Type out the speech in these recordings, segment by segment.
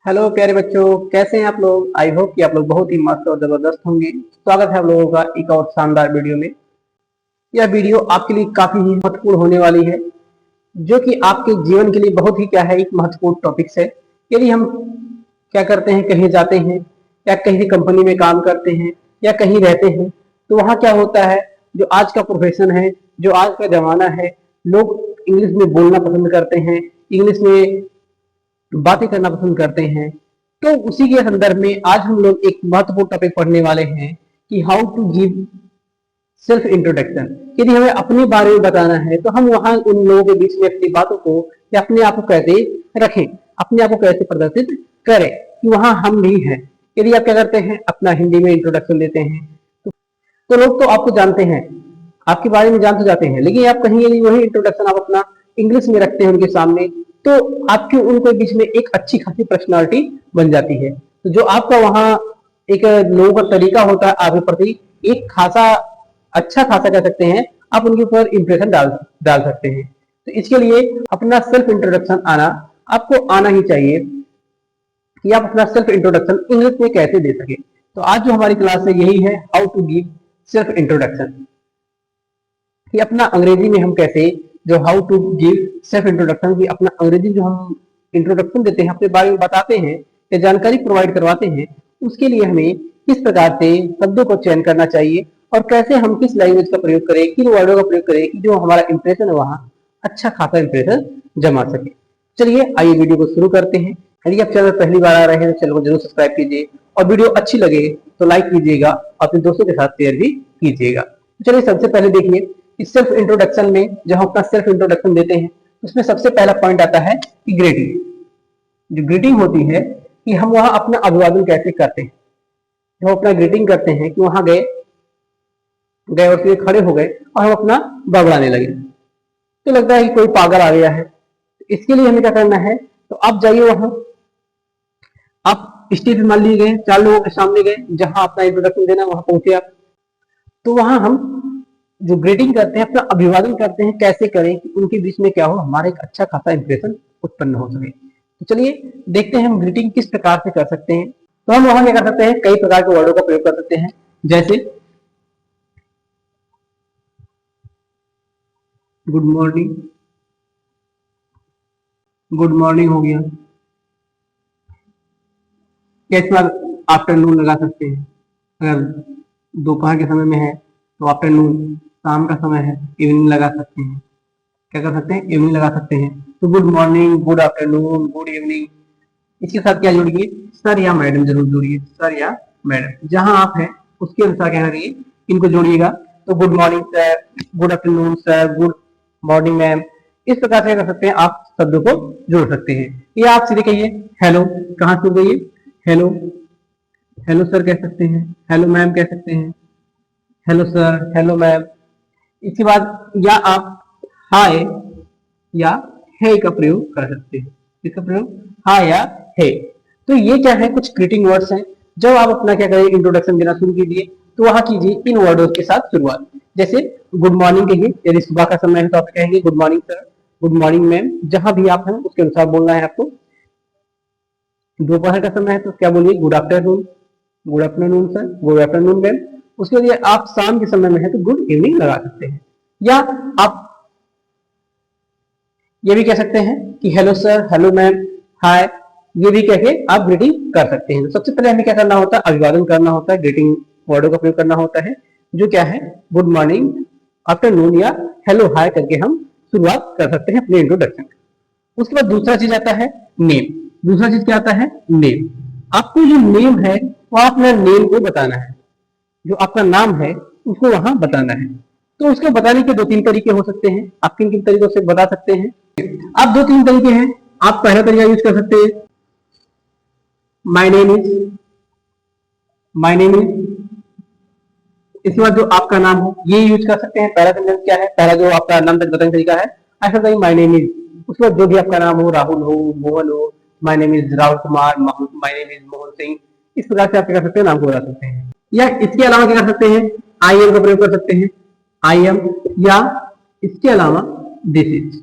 Hello प्यारे बच्चों, कैसे हैं आप लोग। आई होप कि आप लोग बहुत ही मस्त और जबरदस्त होंगे। स्वागत है आप लोगों का एक और शानदार वीडियो में। यह वीडियो आपके लिए काफी ही महत्वपूर्ण होने वाली है, जो कि आपके जीवन के लिए बहुत ही क्या है, एक महत्वपूर्ण टॉपिक्स है। यदि हम क्या करते हैं, कहीं जाते हैं या कहीं कंपनी में काम करते हैं या कहीं रहते हैं, तो वहाँ क्या होता है, जो आज का प्रोफेशन है, जो आज का जमाना है, लोग इंग्लिश में बोलना पसंद करते हैं, इंग्लिश में बातें करना पसंद करते हैं। तो उसी के संदर्भ में आज हम लोग एक महत्वपूर्ण टॉपिक पढ़ने वाले हैं कि how to give self introduction. यदि हमें अपने बारे में बताना है तो हम वहां उन लोगों के बीच में अपनी बातों को या अपने आप को कैसे रखें, अपने आप को कैसे प्रदर्शित करें कि वहां हम भी हैं। यदि आप क्या करते हैं, अपना हिंदी में इंट्रोडक्शन देते हैं तो लोग तो आपको जानते हैं, आपके बारे में जान तो जाते हैं, लेकिन आप कहीं यदि वही इंट्रोडक्शन आप अपना इंग्लिश में रखते हैं उनके सामने, तो आपके उनके बीच में एक अच्छी खासी पर्सनालिटी बन जाती है। तो जो आपका वहाँ एक लोगों का तरीका होता है आपके प्रति, एक खासा अच्छा खासा कह सकते हैं, आप उनके ऊपर इंप्रेशन डाल डाल सकते हैं। तो इसके लिए अपना सेल्फ इंट्रोडक्शन आपको आना ही चाहिए कि आप अपना सेल्फ इंट्रोडक्शन इंग्लिश में कैसे दे सके। तो आज जो हमारी क्लास है यही है, how to give self introduction, कि अपना अंग्रेजी में हम कैसे, जो how to give self introduction की अपना अंग्रेजी जो हम इंट्रोडक्शन देते हैं, अपने बारे में बताते हैं या जानकारी प्रोवाइड करवाते हैं, उसके लिए हमें किस प्रकार से शब्दों को चयन करना चाहिए और कैसे हम किस लैंग्वेज का प्रयोग करें, किन वर्डों का प्रयोग करें कि जो हमारा इंप्रेशन है वहाँ अच्छा खासा इंप्रेशन जमा सके। चलिए आइए वीडियो को शुरू करते हैं। यदि आप चैनल पहली बार आ रहे हैं तो चैनल को जरूर सब्सक्राइब कीजिए और वीडियो अच्छी लगे तो लाइक कीजिएगा और अपने दोस्तों के साथ शेयर भी कीजिएगा। चलिए सबसे पहले देखिए, इस सेल्फ इंट्रोडक्शन में जब हम अपना सेल्फ इंट्रोडक्शन देते हैं उसमें सबसे पहला पॉइंट आता है कि ग्रीटिंग। जो ग्रीटिंग होती है कि हम वहां अपना अभिवादन कैसे करते हैं। जब हम अपना ग्रीटिंग करते हैं कि वहां गए गए और फिर खड़े हो गए और हम अपना बबड़ाने लगे, तो लगता है कि कोई पागल आ गया है। तो इसके लिए हमें क्या करना है, तो आप जाइए वहां, आप स्टेज पे मान लिए गए, 4 लोगों के सामने गए, जहां अपना इंट्रोडक्शन देना वहां पहुंचे आप। तो वहां हम जो ग्रीटिंग करते हैं, अपना अभिवादन करते हैं, कैसे करें कि उनके बीच में क्या हो, हमारा एक अच्छा खासा इंप्रेशन उत्पन्न हो सके। तो चलिए देखते हैं हम ग्रीटिंग किस प्रकार से कर सकते हैं। तो हम वहां क्या कर सकते हैं, कई प्रकार के वर्डों का प्रयोग कर सकते हैं, जैसे गुड मॉर्निंग, गुड मॉर्निंग हो गया। कैसे आफ्टरनून लगा सकते हैं, अगर दोपहर के समय में है तो आफ्टरनून, शाम का समय है इवनिंग लगा सकते हैं। क्या कर सकते हैं, इवनिंग लगा सकते हैं। तो good morning, good afternoon, good evening, इसके साथ क्या जोड़िए, सर या मैडम जरूर जोड़िए, सर या मैडम जहां आप हैं उसके अनुसार क्या करिए, इनको जोड़िएगा। तो good morning sir, good afternoon sir, good morning ma'am, इस प्रकार से कर सकते हैं, आप शब्दों को जोड़ सकते हैं। या आप सीधे कहिए हेलो, कहाँ से गइए, हेलो, हेलो सर कह सकते हैं, हेलो मैम कह सकते हैं, हेलो सर, हेलो मैम। इसके बाद या आप हाय या हे का प्रयोग कर सकते हैं। इसका प्रयोग हाय या हे। तो ये क्या है, कुछ ग्रीटिंग वर्ड्स हैं। जब आप अपना क्या करें, इंट्रोडक्शन देना शुरू कीजिए तो वहां कीजिए इन वर्डों के साथ शुरुआत। जैसे गुड मॉर्निंग कहिए, यदि सुबह का समय है तो आप कहेंगे good morning sir, good morning ma'am, जहां भी आप हैं उसके अनुसार बोलना है आपको। दोपहर का समय है तो क्या बोलिए, good afternoon, good afternoon sir, good afternoon ma'am. उसके लिए आप शाम के समय में है तो गुड इवनिंग लगा सकते हैं। या आप ये भी कह सकते हैं कि हेलो सर, हेलो मैम, हाय, ये भी कह के आप ग्रीटिंग कर सकते हैं। तो सबसे पहले हमें क्या करना होता है, अभिवादन करना होता है, ग्रीटिंग वर्डों का प्रयोग करना होता है, जो क्या है गुड मॉर्निंग, आफ्टरनून या हेलो हाय करके हम शुरुआत कर सकते हैं अपने इंट्रोडक्शन। उसके बाद दूसरा चीज आता है नेम। दूसरा चीज क्या आता है, नेम। आपको जो नेम है वो अपना नेम को बताना है, जो आपका नाम है उसको वहां बताना है। तो उसको बताने के 2-3 तरीके हो सकते हैं। आप किन किन तरीकों से बता सकते हैं, आप 2-3 तरीके हैं। आप पहला तरीका यूज कर सकते हैं, my name is, my name is. इसके बाद जो आपका नाम हो ये यूज कर सकते हैं। पहला तरीका क्या है, पहला जो आपका नाम तक बताने तरीका है, ऐसा बताइए माय नेम इज। उसके बाद जो भी आपका नाम हो, राहुल हो, मोहन हो, my name is Rahul Kumar, my name is Mohan Singh, इस प्रकार से आप क्या कर सकते हैं, नाम को बता सकते हैं। या इसके अलावा क्या कर सकते हैं, आई एम का प्रयोग कर सकते हैं, आई एम। या इसके अलावा दिस इज,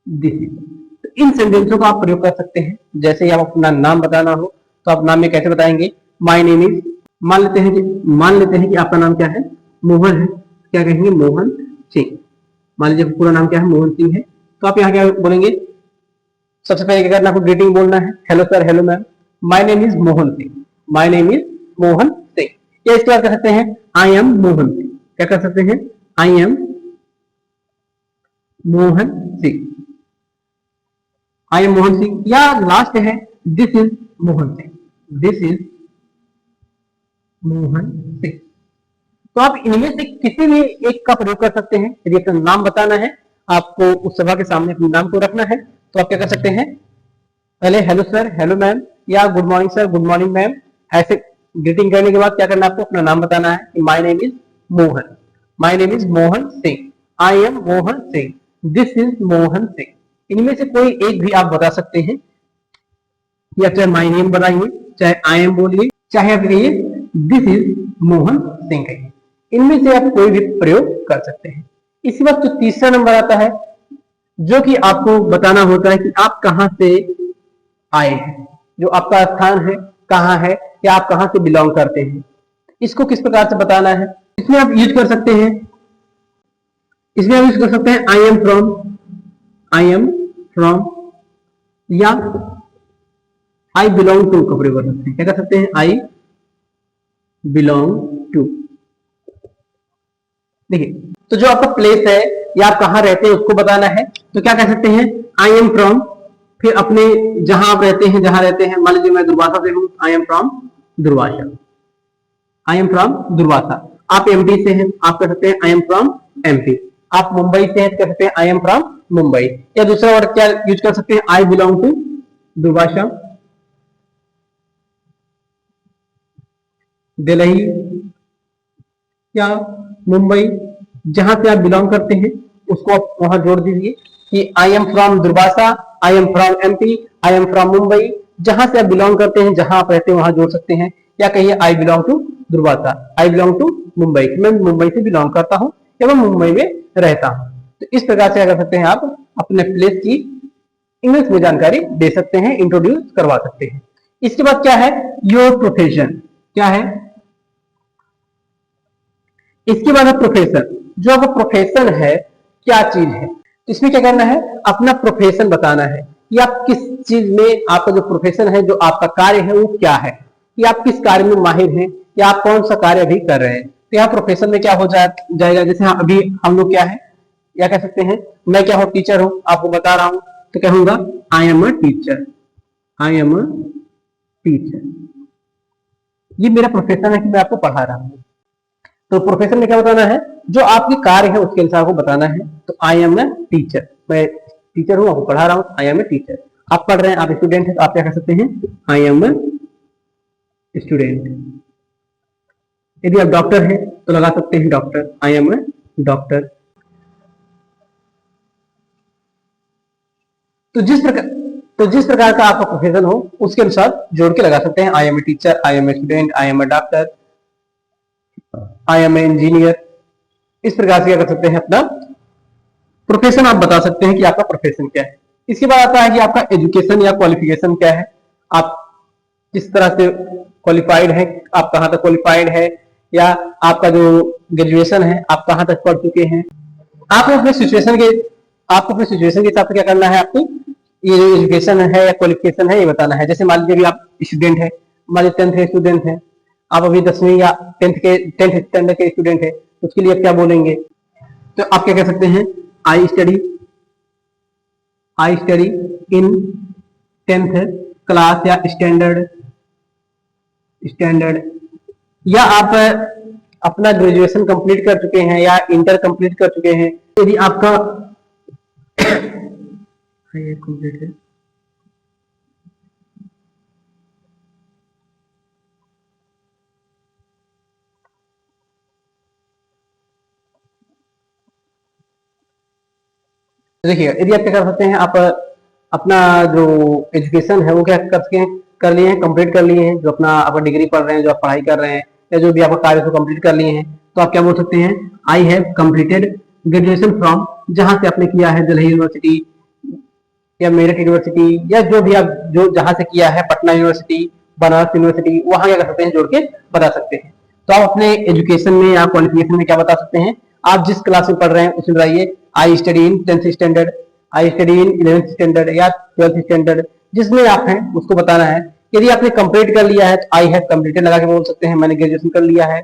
दिस इज। तो इन सेंटेंसों का आप प्रयोग कर सकते हैं। जैसे ही आप अपना नाम बताना हो तो आप नाम में कैसे बताएंगे, माय नेम इज, मान लेते हैं कि आपका नाम क्या है, मोहन है, क्या कहेंगे, मोहन सिंह। मान लीजिए पूरा नाम क्या है, मोहन सिंह है, तो आप यहाँ क्या बोलेंगे, सबसे पहले क्या करना, आपको ग्रीटिंग बोलना है, hello sir, hello ma'am, my name is Mohan Singh, my name is Mohan Singh. या इसके बाद कर सकते हैं आई एम मोहन सिंह, क्या कर सकते हैं, I M Mohan Singh, I am Mohan Singh. या लास्ट है this is Mohan Singh, this is Mohan Singh. तो आप इनमें से किसी भी एक का प्रयोग कर सकते हैं। यदि अपना नाम बताना है, आपको उस सभा के सामने अपने नाम को रखना है, तो आप क्या कर सकते हैं, पहले हेलो सर, हेलो मैम, या good morning sir, good morning ma'am, ऐसे ग्रीटिंग करने के बाद क्या करना है, आपको अपना नाम बताना है कि my name is Mohan, my name is Mohan Singh, I am Mohan Singh, this is Mohan Singh. इनमें से कोई एक भी आप बता सकते हैं, या चाहे माय नेम बताइए, चाहे आई एम बोलिए, चाहे आप कहिए दिस इज मोहन सिंह कहिए। इनमें से आप कोई भी प्रयोग कर सकते हैं। इसी वक्त जो तीसरा नंबर आता है, जो कि आपको बताना होता है कि आप कहां से आए हैं, जो आपका स्थान है कहां है, या आप कहां से बिलोंग करते हैं, इसको किस प्रकार से बताना है। इसमें आप यूज कर सकते हैं, इसमें आप यूज कर सकते हैं I am from, I am from, या आई बिलोंग टू का प्रयोग कर सकते हैं। क्या कर सकते हैं, आई बिलोंग टू। देखिए, तो जो आपका प्लेस है या आप कहां रहते हैं उसको बताना है, तो क्या कह सकते हैं, आई एम फ्रॉम, फिर अपने जहां आप रहते हैं, जहां रहते हैं, मान लीजिए मैं दुर्वासा से हूं, आई am from Durvasa, I am from Durvasa. आप एमपी से हैं, आप कह सकते हैं आई एम फ्रॉम एमपी। आप मुंबई से हैं, कह सकते हैं आई एम फ्रॉम मुंबई। या दूसरा वर्ड क्या यूज कर सकते हैं, I belong to Durvasa, Delhi या मुंबई, जहां से आप बिलोंग करते हैं उसको आप वहां जोड़ दीजिए कि आई am from Durvasa, I am from MP, I am from Mumbai. जहां से आप बिलोंग करते हैं, जहां आप रहते हैं वहां जोड़ सकते हैं। या कहिए I belong to Durvasa, I belong to Mumbai, मैं मुंबई से बिलोंग करता हूं या मैं मुंबई में रहता हूं। तो इस प्रकार से क्या कर सकते हैं, आप अपने प्लेस की इंग्लिश में जानकारी दे सकते हैं, इंट्रोड्यूस करवा सकते हैं। इसके बाद क्या है, योर प्रोफेशन, क्या है, इसके बाद प्रोफेशन, जो आपका प्रोफेशन है क्या चीज है, तो इसमें क्या करना है, अपना प्रोफेशन बताना है कि आप किस चीज में, आपका जो प्रोफेशन है, जो आपका कार्य है वो क्या है, कि आप किस कार्य में माहिर हैं, या आप कौन सा कार्य अभी कर रहे हैं। तो यहाँ प्रोफेशन में क्या हो जाएगा, जैसे अभी हम लोग क्या है, या कह सकते हैं मैं क्या हूँ, टीचर हूँ, आपको बता रहा हूँ, तो कहूंगा I am a teacher, I am a teacher. ये मेरा प्रोफेशन है कि मैं आपको पढ़ा रहा हूँ। तो प्रोफेशन में क्या बताना है, जो आपके कार्य है उसके अनुसार को बताना है। तो आई एम अ टीचर, मैं टीचर हूं, आपको पढ़ा रहा हूं, आई एम अ टीचर। आप पढ़ रहे हैं, आप स्टूडेंट हैं, तो आप क्या कर सकते हैं, आई एम अ स्टूडेंट। यदि आप डॉक्टर हैं तो लगा सकते हैं doctor, I am a doctor. तो जिस प्रकार का आपका प्रोफेशन हो उसके अनुसार जोड़ के लगा सकते हैं, I am a teacher, I am a student, I am a doctor, I am a engineer. इस प्रकार से क्या कर सकते हैं, अपना प्रोफेशन आप बता सकते हैं कि आपका प्रोफेशन क्या है। इसके बाद आता है कि आपका एजुकेशन या क्वालिफिकेशन क्या है, आप किस तरह से क्वालिफाइड है, आप कहां तक क्वालिफाइड है, या आपका जो ग्रेजुएशन है आप कहां तक पढ़ चुके हैं। आपको अपने सिचुएशन के हिसाब से क्या करना है, आपको ये जो एजुकेशन है या क्वालिफिकेशन है ये बताना है। जैसे मान लीजिए अभी आप स्टूडेंट है, मान लीजिए 10th के स्टूडेंट है, आप अभी 10वीं या 10th स्टैंडर्ड के स्टूडेंट है, उसके लिए आप क्या बोलेंगे, तो आप क्या कह सकते हैं, I study in 10th class या स्टैंडर्ड। या आप अपना ग्रेजुएशन कंप्लीट कर चुके हैं या इंटर कंप्लीट कर चुके हैं, यदि आपका कंप्लीट है, देखिए यदि आप क्या कर सकते हैं, आप अपना जो एजुकेशन है वो क्या कर सके कर लिए हैं, कंप्लीट कर लिए हैं, जो अपना आपका डिग्री पढ़ रहे हैं, जो आप पढ़ाई कर रहे हैं, या जो भी आपका कार्य को कंप्लीट कर लिए हैं, तो आप क्या बोल सकते हैं, आई हैव कंप्लीटेड ग्रेजुएशन फ्रॉम, जहां से आपने किया है, दिल्ली यूनिवर्सिटी या मेरठ यूनिवर्सिटी, या जो भी आप जो जहां से किया है, पटना यूनिवर्सिटी, बनारस यूनिवर्सिटी, वहां क्या कर सकते हैं, जोड़ के बता सकते हैं। तो आप अपने एजुकेशन में या क्वालिफिकेशन में क्या बता सकते हैं, आप जिस क्लास में पढ़ रहे हैं उसमें बताइए, I study in 10th standard, I study in 11th standard या 12th स्टैंडर्ड, जिसमें आप हैं उसको बताना है। यदि आपने कंप्लीट कर लिया है तो आई हैव कंप्लीटेड लगा के बोल सकते हैं, मैंने ग्रेजुएशन कर लिया है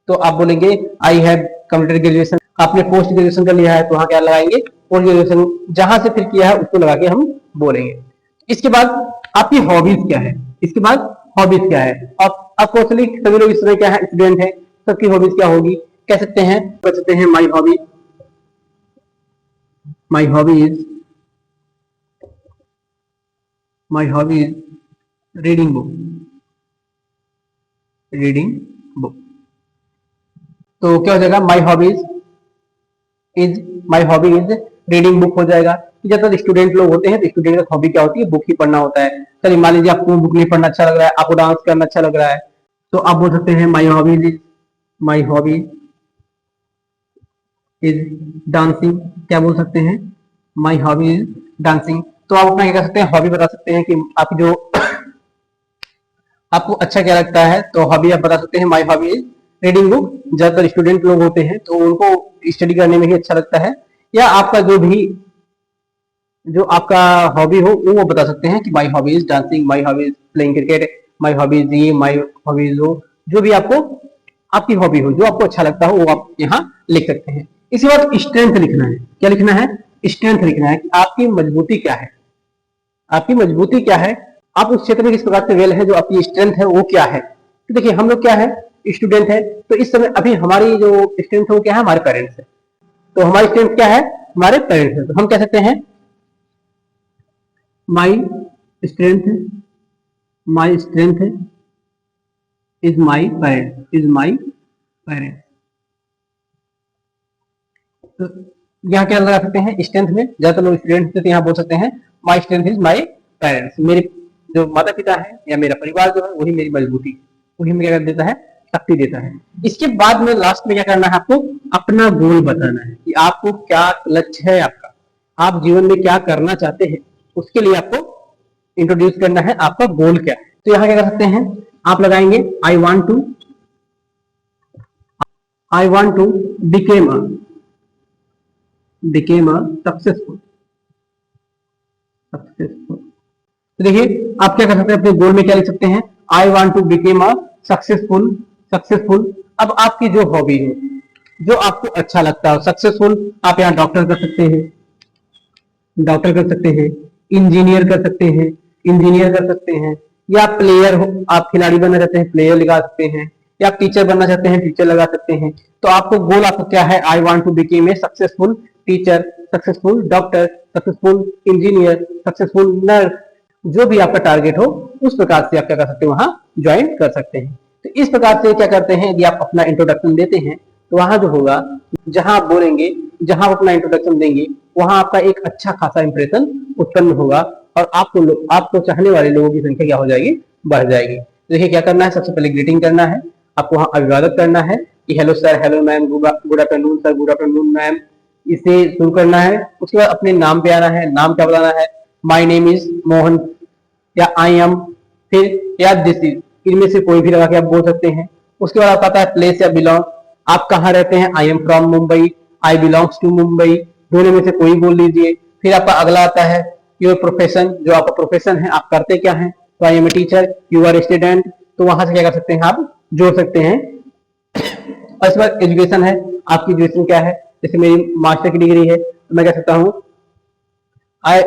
तो आप बोलेंगे आई हैव कंप्लीटेड ग्रेजुएशन। आपने पोस्ट ग्रेजुएशन कर लिया है तो वहां क्या लगाएंगे, पोस्ट ग्रेजुएशन, जहां से फिर किया है उसको लगा के हम बोलेंगे। इसके बाद आपकी हॉबीज क्या है, इसके बाद हॉबीज क्या है, आपको सभी लोग इस समय क्या है, स्टूडेंट है, सबकी हॉबीज क्या होगी, कह सकते हैं my hobby, my hobbies, my hobbies reading book, reading book. तो क्या हो जाएगा, my hobbies is reading book हो जाएगा। ज्यादातर स्टूडेंट लोग होते हैं तो स्टूडेंट का हॉबी क्या होती है, बुक ही पढ़ना होता है। चलिए मान लीजिए आपको बुक नहीं पढ़ना अच्छा लग रहा है, आपको डांस करना अच्छा लग रहा है, तो आप बोल सकते हैं माई हॉबी इज डांसिंग। क्या बोल सकते हैं, माई हॉबी इज डांसिंग। तो आप अपना क्या कर सकते हैं, हॉबी बता सकते हैं कि आप जो आपको अच्छा क्या लगता है, तो हॉबी आप बता सकते हैं my hobby is reading book. ज्यादातर स्टूडेंट लोग होते हैं तो उनको स्टडी करने में ही अच्छा लगता है, या आपका जो आपका हॉबी हो वो बता सकते हैं कि my hobby is dancing, my hobby is playing cricket, my hobby is ये, माई हॉबी इज वो, जो भी आपको आपकी हॉबी हो, जो आपको अच्छा लगता हो वो आप यहाँ लिख सकते हैं। इसके बाद स्ट्रेंथ लिखना है। क्या लिखना है, स्ट्रेंथ लिखना है कि आपकी मजबूती क्या है, आपकी मजबूती क्या है, आप उस क्षेत्र में किस प्रकार से वेल है, जो आपकी स्ट्रेंथ है वो क्या है। तो देखिए हम लोग क्या है, स्टूडेंट है, तो इस समय अभी हमारी जो स्ट्रेंथ है वो क्या है, हमारे पेरेंट्स है। तो हमारी स्ट्रेंथ क्या है, हमारे पेरेंट्स है। तो हम कह सकते हैं my strength is my parents. तो यहाँ क्या लगा सकते हैं, स्ट्रेंथ में ज्यादातर लोग स्टूडेंट तो यहाँ बोल सकते हैं my strength is my parents. मेरे जो माता पिता है या मेरा परिवार जो है वही मेरी मजबूती, वही मुझे क्या देता है, शक्ति देता है। इसके बाद में लास्ट में क्या करना है, आपको अपना गोल बताना है कि आपको क्या लक्ष्य है आपका, आप जीवन में क्या करना चाहते हैं, उसके लिए आपको इंट्रोड्यूस करना है आपका गोल क्या है। तो यहाँ क्या कर सकते हैं, आप लगाएंगे I want to become a successful. तो देखिए आप क्या कर सकते हैं, अपने गोल में क्या लिख सकते हैं, I want to become a successful. अब आपकी जो हॉबी है, जो आपको अच्छा लगता है सक्सेसफुल, आप यहाँ डॉक्टर कर सकते हैं, इंजीनियर कर सकते हैं, या प्लेयर हो, आप खिलाड़ी बनना चाहते हैं प्लेयर लगा सकते हैं, या आप टीचर बनना चाहते हैं टीचर लगा सकते हैं। तो आपको गोल आपका क्या है, I want to become a successful teacher, successful doctor, successful engineer, successful nurse, जो भी आपका टारगेट हो उस प्रकार से आप क्या कर सकते हैं, वहां ज्वाइन कर सकते हैं। तो इस प्रकार से क्या करते हैं, यदि आप अपना इंट्रोडक्शन देते हैं तो वहां जो होगा, जहां आप बोलेंगे, जहां आप अपना इंट्रोडक्शन देंगे, वहां आपका एक अच्छा खासा इंप्रेशन उत्पन्न होगा और आपको चाहने वाले लोगों की संख्या क्या हो जाएगी, बढ़ जाएगी। देखिए क्या करना है, सबसे पहले ग्रीटिंग करना है, आपको वहां अभिवादन करना है कि hello sir, hello ma'am, good afternoon sir, good afternoon ma'am, इसे शुरू करना है। उसके बाद अपने नाम पे आना है, नाम क्या बताना है, माई नेम इज मोहन, या आई एम, फिर या दिस इज, इनमें से कोई भी लगा के आप बोल सकते हैं। उसके बाद आपका आता है प्लेस या बिलोंग, आप कहाँ रहते हैं, I am from Mumbai, I belongs to Mumbai, दोनों में से कोई बोल लीजिए। फिर आपका अगला आता है योर प्रोफेशन, जो आपका प्रोफेशन है, आप करते क्या है, तो I am a teacher, you are student, तो वहां से क्या कर सकते हैं, आप जोड़ सकते हैं। और इसके बाद एजुकेशन है, आपकी एजुकेशन क्या है, जैसे मेरी मास्टर की डिग्री है तो मैं कह सकता हूँ I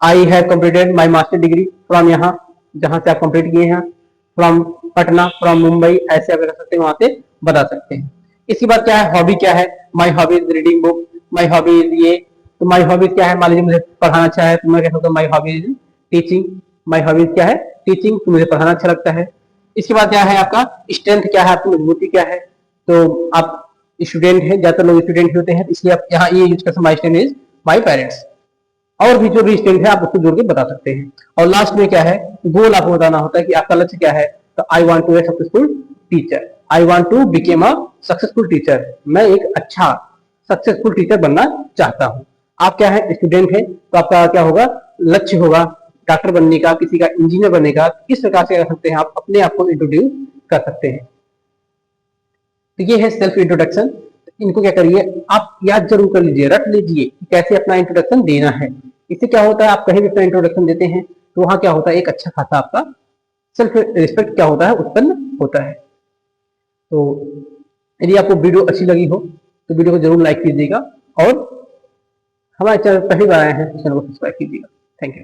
I have completed my master degree from, यहाँ जहां से आप कंप्लीट किए हैं, फ्रॉम पटना, फ्रॉम मुंबई, ऐसे आप कर सकते हैं, वहां से बता सकते हैं। इसके बाद क्या है, हॉबी क्या है, my hobby is reading book, my hobby is ये, तो माई हॉबी क्या है, मान लीजिए मुझे पढ़ाना अच्छा है तो मैं कह सकता हूँ my hobby is teaching, my hobby क्या है, टीचिंग, तो मुझे पढ़ाना अच्छा लगता है। इसके बाद क्या है, आपका स्ट्रेंथ क्या है, आपकी मजबूती क्या है, तो आप स्टूडेंट है, ज्यादातर लोग स्टूडेंट ही होते हैं, इसलिए आप यहाँ ये यूज कर सकते हैं, my strength is my parents. और भी जो भी स्ट्रेंथ है आप उसको जोड़ के बता सकते हैं। और लास्ट में क्या है, गोल आपको बताना होता है कि आपका लक्ष्य क्या है, तो I want to a successful teacher, I want to become a successful teacher, मैं एक अच्छा सक्सेसफुल टीचर बनना चाहता हूँ। आप क्या है, स्टूडेंट है, तो आपका क्या होगा, लक्ष्य होगा डॉक्टर बनने का, किसी का इंजीनियर बनने का, किस प्रकार से कर सकते हैं आप अपने आप को इंट्रोड्यूस कर सकते हैं। तो ये है सेल्फ इंट्रोडक्शन। इनको क्या करिए, आप याद जरूर कर लीजिए, रट लीजिए कि कैसे अपना इंट्रोडक्शन देना है। इससे क्या होता है, आप कहीं भी अपना इंट्रोडक्शन देते हैं तो वहां क्या होता है, एक अच्छा खासा आपका सेल्फ रिस्पेक्ट क्या होता है, उत्पन्न होता है। तो यदि आपको वीडियो अच्छी लगी हो तो वीडियो को जरूर लाइक कीजिएगा, और हमारे चैनल पहली बार आए हैं तो चैनल को सब्सक्राइब कीजिएगा। Thank you.